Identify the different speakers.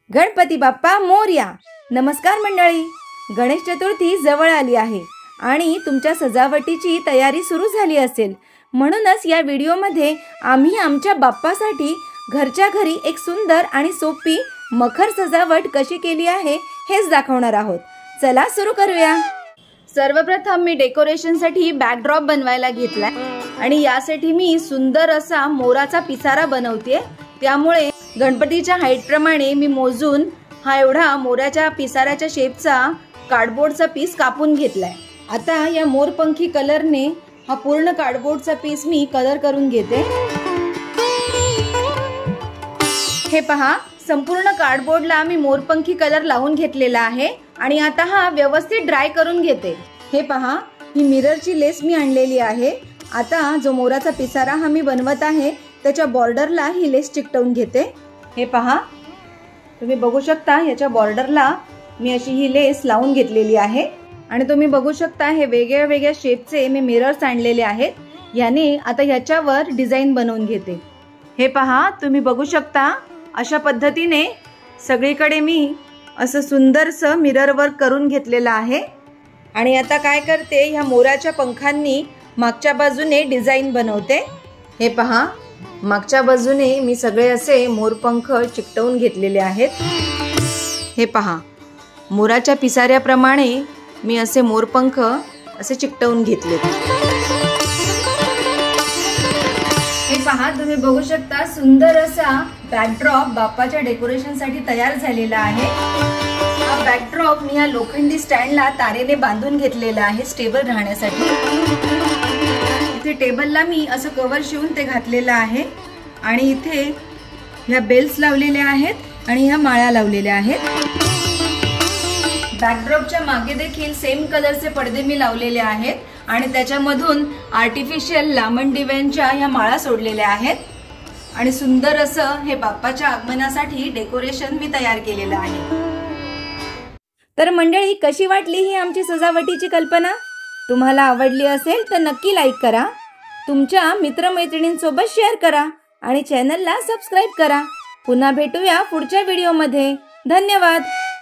Speaker 1: गणपती बाप्पा मोरया। नमस्कार मंडळी, गणेश चतुर्थी जवळ आली आहे आणि तुमच्या सजावटीची तयारी सुरू झाली असेल। म्हणूनच या व्हिडिओमध्ये आम्ही आमच्या बाप्पासाठी घरच्या घरी एक सुंदर आणि सोपी मखर सजावट कशी केली आहे हेच दाखवणार आहोत। चला सुरू करूया। सर्वप्रथम मी डेकोरेशनसाठी बॅकड्रॉप बनवायला घेतलाय आणि यासाठी मी सुंदर असा मोराचा पिसारा बनवते। त्यामुळे गणपतीच्या हाईट प्रमाणे मी मोजून हा एवढा मोराच्या पिसाऱ्याच्या शेपचा कार्डबोर्डचा पीस कापून घेतलाय। आता या मोरपंखी कलरने हा पूर्ण कार्डबोर्डचा पीस मी कलर करून घेते। हे पहा, संपूर्ण कार्डबोर्डला मी मोरपंखी कलर लावून घेतलेला आहे आणि आता हा व्यवस्थित ड्राय करून घेते। हे पहा, ही मिररची लेस मी आणलेली आहे। आता जो मोराचा पिसारा हा मी बनवत आहे त्याच्या बॉर्डरला ही लेस चिकटवून घेते। हे पहा, तुम्ही बघू शकता याच्या बॉर्डरला मी अशी ही लेस लावून घेतलेली आहे आणि तुम्ही बघू शकता हे वेगळ्या वेगळ्या शेपचे मी मिरर्स आणलेले आहेत। याने आता ह्याच्यावर डिझाईन बनवून घेते। हे पहा, तुम्ही बघू शकता अशा पद्धतीने सगळीकडे मी असं सुंदरसं मिरर वर्क करून घेतलेलं आहे। आणि आता काय करते, ह्या मोराच्या पंखांनी मागच्या बाजूने डिझाईन बनवते। हे पहा, मागच्या बाजूने मी सगळे असे मोरपंख चिकटवून घेतलेले आहेत। हे पहा, मोराच्या पिसाऱ्याप्रमाणे मी असे मोरपंख असे चिकटवून घेतले। हे पहा, तुम्ही बघू शकता सुंदर असा बॅकड्रॉप बाप्पाच्या डेकोरेशनसाठी तयार झालेला आहे। हा बॅकड्रॉप मी या लोखंडी स्टँडला तारेने बांधून घेतलेला आहे स्टेबल राहण्यासाठी। इथे टेबलला मी असं कव्हर शिवून ते घातलेलं आहे आणि इथे ह्या बेल्स लावलेल्या आहेत आणि ह्या माळा लावलेल्या आहेत। बॅकड्रॉपच्या मागे देखील सेम कलरचे पडदे मी लावलेले आहेत आणि त्याच्यामधून आर्टिफिशियल लांबण दिव्यांच्या ह्या माळा सोडलेल्या आहेत आणि सुंदर असं हे बाप्पाच्या आगमनासाठी डेकोरेशन मी तयार केलेलं आहे। तर मंडळी, कशी वाटली ही आमची सजावटीची कल्पना? तुम्हाला आवडली असेल तर नक्की लाईक करा, तुमच्या मित्रमैत्रिणींसोबत शेअर करा आणि चॅनलला सबस्क्राईब करा। पुन्हा भेटूया पुढच्या व्हिडिओमध्ये। धन्यवाद।